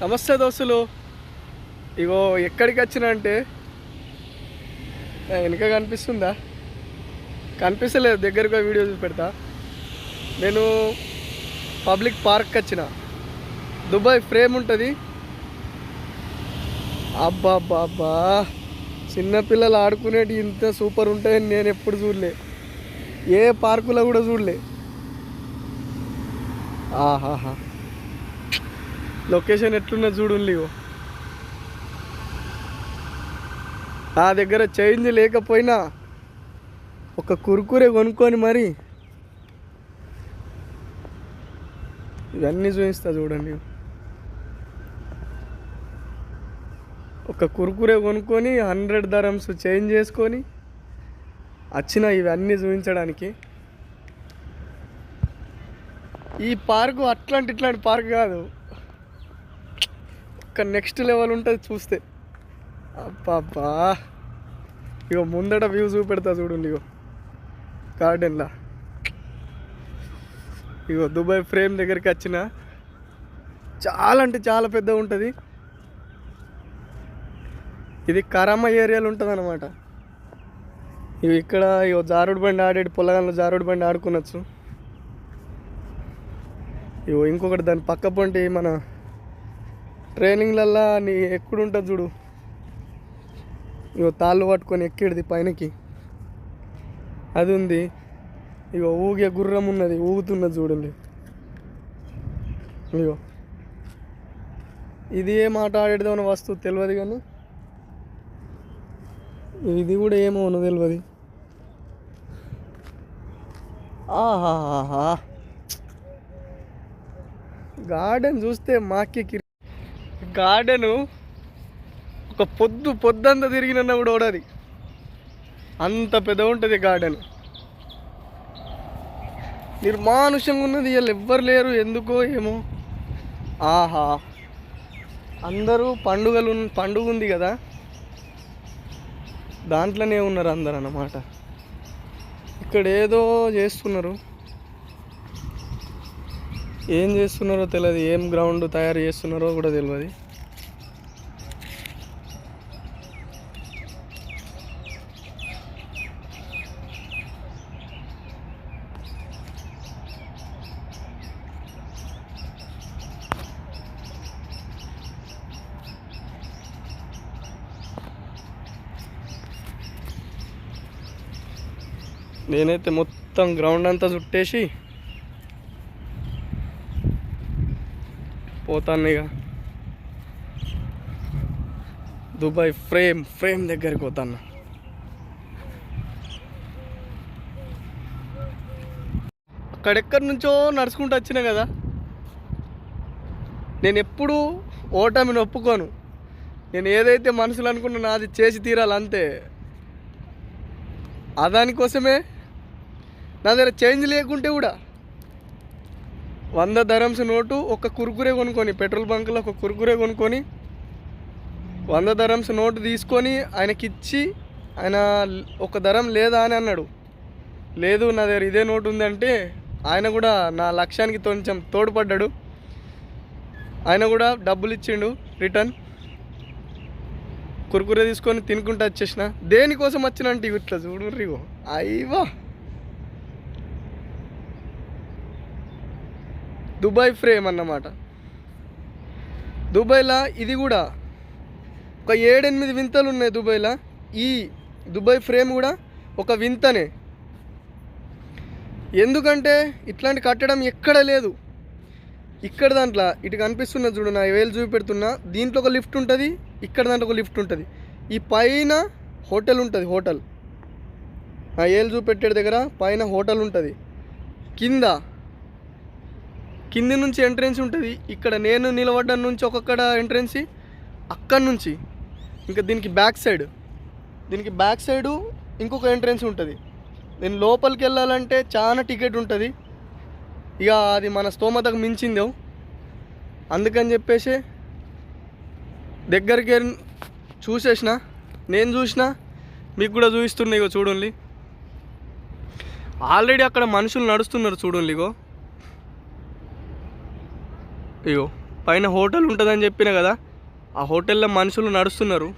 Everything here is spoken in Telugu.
నమస్తే దోస్తులు. ఇగో ఎక్కడికి వచ్చినా అంటే వెనక కనిపిస్తుందా? కనిపిస్తలేదు, దగ్గరగా వీడియో చూసి పెడతా. నేను పబ్లిక్ పార్క్కి వచ్చిన. దుబాయ్ ఫ్రేమ్ ఉంటుంది. అబ్బా అబ్బా, చిన్నపిల్లలు ఆడుకునేటి ఇంత సూపర్ ఉంటాయని నేను ఎప్పుడు చూడలే, ఏ పార్కులో కూడా చూడలే. ఆహాహా, లొకేషన్ ఎట్లున్నా చూడండి. నా దగ్గర చేంజ్ లేకపోయినా ఒక కుర్కురే కొనుక్కొని మరి ఇవన్నీ చూపిస్తా చూడండి. ఒక కుర్కురే కొనుక్కొని 100 dirhams చేంజ్ చేసుకొని వచ్చిన ఇవన్నీ చూపించడానికి. ఈ పార్కు ఇట్లాంటి పార్క్ కాదు, ఒక నెక్స్ట్ లెవెల్ ఉంటుంది చూస్తే. అబ్బా, ఇగో ముందట వ్యూ చూపెడతా చూడండి. ఇగో గార్డెన్లా, ఇగో దుబాయ్ ఫ్రేమ్ దగ్గరికి వచ్చిన. చాలా అంటే చాలా పెద్దగా ఉంటుంది. ఇది కరామా ఏరియాలో ఉంటుంది అన్నమాట. ఇవి ఇక్కడ ఇగో జారుడు బండి పొలగాల్లో జారుడు బండి ఆడుకోవచ్చు. ఇగో ఇంకొకటి దాని పక్క పొంటి మన ట్రైనింగ్లల్లా నీ ఎక్కడుంటుంది చూడు, ఇగో తాళ్ళు పట్టుకొని ఎక్కిడిది పైనకి, అది ఉంది. ఇగో ఊగే గుర్రం ఉన్నది, ఊగుతున్నది చూడండి. ఇగో ఇది ఏం ఆట ఆడేదేమో వస్తువు తెలియదు, కానీ ఇది కూడా ఏమో తెలియదు. ఆహాహా, గార్డెన్ చూస్తే మాకి గార్డెను ఒక పొద్దంతా తిరిగినన్నా కూడా ఓడది, అంత పెద్ద ఉంటుంది గార్డెన్. నిర్మానుష్యంగా ఉన్నది. వీళ్ళు ఎవ్వరు లేరు, ఎందుకో ఏమో. ఆహా, అందరూ పండుగ ఉంది కదా, దాంట్లోనే ఉన్నారు అందరు అన్నమాట. ఇక్కడ ఏదో చేస్తున్నారు, ఏం చేస్తున్నారో తెలియదు, ఏం గ్రౌండ్ తయారు చేస్తున్నారో కూడా తెలియదు. నేనైతే మొత్తం గ్రౌండ్ అంతా చుట్టేసి పోతాను. ఇక దుబాయ్ ఫ్రేమ్ దగ్గరికి పోతాను. అక్కడెక్కడి నుంచో నడుచుకుంటూ వచ్చినా కదా. నేను ఎప్పుడూ ఓటమిని ఒప్పుకోను. నేను ఏదైతే మనసులో అనుకున్నా అది చేసి తీరాలి, అంతే. దానికోసమే నా దగ్గర చేంజ్ లేకుంటే కూడా 100 dirhams నోటు ఒక కుర్కురే కొనుక్కొని, పెట్రోల్ బంక్లో ఒక కుర్కురే కొనుక్కొని 100 dirhams నోటు తీసుకొని ఆయనకిచ్చి, ఆయన ఒక దరం లేదా అని అన్నాడు. లేదు నా దగ్గర ఇదే నోటు ఉందంటే ఆయన కూడా నా లక్ష్యానికి కొంచెం తోడ్పడ్డాడు. ఆయన కూడా డబ్బులు ఇచ్చిండు రిటర్న్. కుర్కురే తీసుకొని తినుకుంటూ వచ్చేసిన. దేనికోసం వచ్చినంటే ఇట్లా చూడుర్రి, అయ్యవా దుబాయ్ ఫ్రేమ్ అన్నమాట. దుబాయ్లో ఇది కూడా ఒక 7-8 వింతలు ఉన్నాయి దుబాయ్లో. ఈ దుబాయ్ ఫ్రేమ్ కూడా ఒక వింతనే. ఎందుకంటే ఇట్లాంటి కట్టడం ఎక్కడ లేదు. ఇక్కడ దాంట్లో ఇటు కనిపిస్తున్నది చూడు, నా వేలు చూపెడుతున్నా, దీంట్లో ఒక లిఫ్ట్ ఉంటుంది, ఇక్కడ దాంట్లో ఒక లిఫ్ట్ ఉంటుంది. ఈ పైన హోటల్ ఉంటుంది. హోటల్ నా ఏలు చూపెట్టే దగ్గర పైన హోటల్ ఉంటుంది. కింది నుంచి ఎంట్రెన్స్ ఉంటుంది. ఇక్కడ నేను నిలబడ్డ నుంచి ఒక్కొక్కడ ఎంట్రెన్స్, అక్కడి నుంచి ఇంకా దీనికి బ్యాక్ సైడు ఇంకొక ఎంట్రెన్స్ ఉంటుంది. నేను లోపలికి వెళ్ళాలంటే చాలా టికెట్ ఉంటుంది. ఇక అది మన స్తోమతకు మించిందేవు. అందుకని చెప్పేసి దగ్గరికి చూసేసిన, నేను చూసిన, మీకు కూడా చూపిస్తున్నా. ఇగో చూడండి, ఆల్రెడీ అక్కడ మనుషులు నడుస్తున్నారు చూడండి. ఇగో పైన హోటల్ ఉంటుందని చెప్పిన కదా, ఆ హోటల్లో మనుషులు నడుస్తున్నారు.